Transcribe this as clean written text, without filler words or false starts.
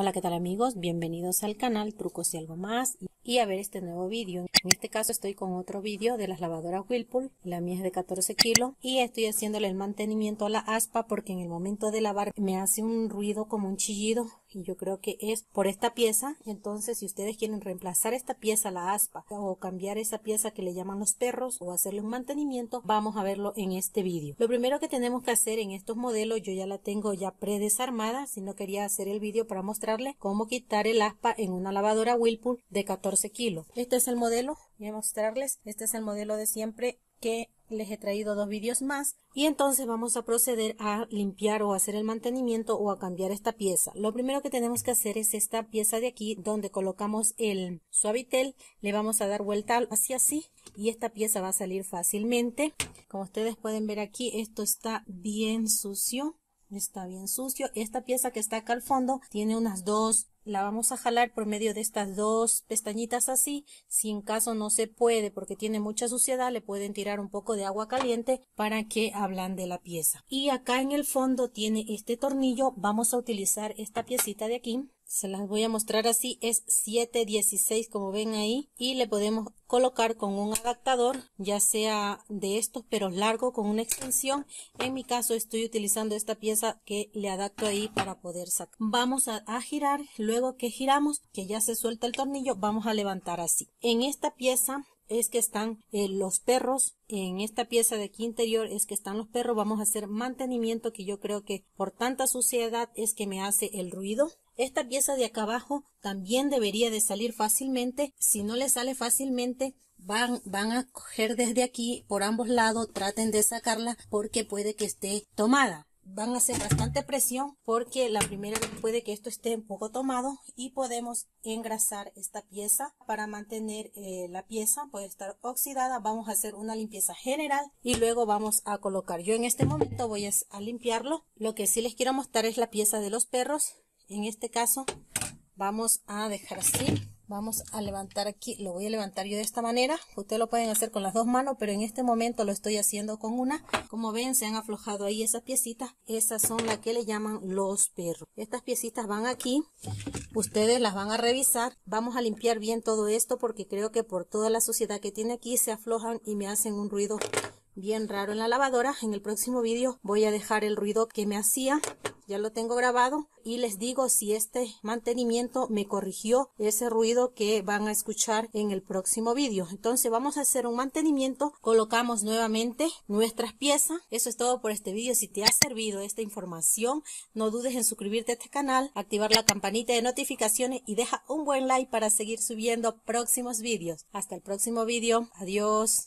Hola, ¿qué tal amigos? Bienvenidos al canal Trucos y Algo Más y a ver este nuevo vídeo. En este caso estoy con otro vídeo de las lavadoras Whirlpool. La mía es de 14 kilos y estoy haciéndole el mantenimiento a la aspa porque en el momento de lavar me hace un ruido como un chillido y yo creo que es por esta pieza. Entonces si ustedes quieren reemplazar esta pieza, la aspa, o cambiar esa pieza que le llaman los perros o hacerle un mantenimiento, vamos a verlo en este vídeo. Lo primero que tenemos que hacer en estos modelos, yo ya la tengo ya predesarmada, si no quería hacer el vídeo para mostrarles cómo quitar el aspa en una lavadora Whirlpool de 14 kilos. Este es el modelo, voy a mostrarles, este es el modelo de siempre que les he traído dos vídeos más y entonces vamos a proceder a limpiar o hacer el mantenimiento o a cambiar esta pieza. Lo primero que tenemos que hacer es esta pieza de aquí donde colocamos el Suavitel, le vamos a dar vuelta hacia así y esta pieza va a salir fácilmente. Como ustedes pueden ver aquí, esto está bien sucio. Está bien sucio. Esta pieza que está acá al fondo tiene unas dos, la vamos a jalar por medio de estas dos pestañitas así. Si en caso no se puede porque tiene mucha suciedad, le pueden tirar un poco de agua caliente para que ablande la pieza. Y acá en el fondo tiene este tornillo. Vamos a utilizar esta piecita de aquí. Se las voy a mostrar así, es 7/16 como ven ahí, y le podemos colocar con un adaptador, ya sea de estos pero largo con una extensión. En mi caso estoy utilizando esta pieza que le adapto ahí para poder sacar. Vamos a girar, luego que giramos, que ya se suelta el tornillo, vamos a levantar así. En esta pieza es que están los perros, en esta pieza de aquí interior es que están los perros. Vamos a hacer mantenimiento que yo creo que por tanta suciedad es que me hace el ruido. Esta pieza de acá abajo también debería de salir fácilmente. Si no le sale fácilmente, van a coger desde aquí por ambos lados, traten de sacarla porque puede que esté tomada. Van a hacer bastante presión porque la primera vez puede que esto esté un poco tomado y podemos engrasar esta pieza para mantener la pieza, puede estar oxidada. Vamos a hacer una limpieza general y luego vamos a colocar. Yo en este momento voy a limpiarlo. Lo que sí les quiero mostrar es la pieza de los perros. En este caso vamos a dejar así. Vamos a levantar aquí, lo voy a levantar yo de esta manera. Ustedes lo pueden hacer con las dos manos, pero en este momento lo estoy haciendo con una. Como ven, se han aflojado ahí esas piecitas. Esas son las que le llaman los perros. Estas piecitas van aquí. Ustedes las van a revisar. Vamos a limpiar bien todo esto porque creo que por toda la suciedad que tiene aquí se aflojan y me hacen un ruido bien raro en la lavadora. En el próximo vídeo voy a dejar el ruido que me hacía. Ya lo tengo grabado y les digo si este mantenimiento me corrigió ese ruido que van a escuchar en el próximo vídeo. Entonces vamos a hacer un mantenimiento, colocamos nuevamente nuestras piezas. Eso es todo por este vídeo. Si te ha servido esta información, no dudes en suscribirte a este canal, activar la campanita de notificaciones y deja un buen like para seguir subiendo próximos vídeos. Hasta el próximo vídeo. Adiós.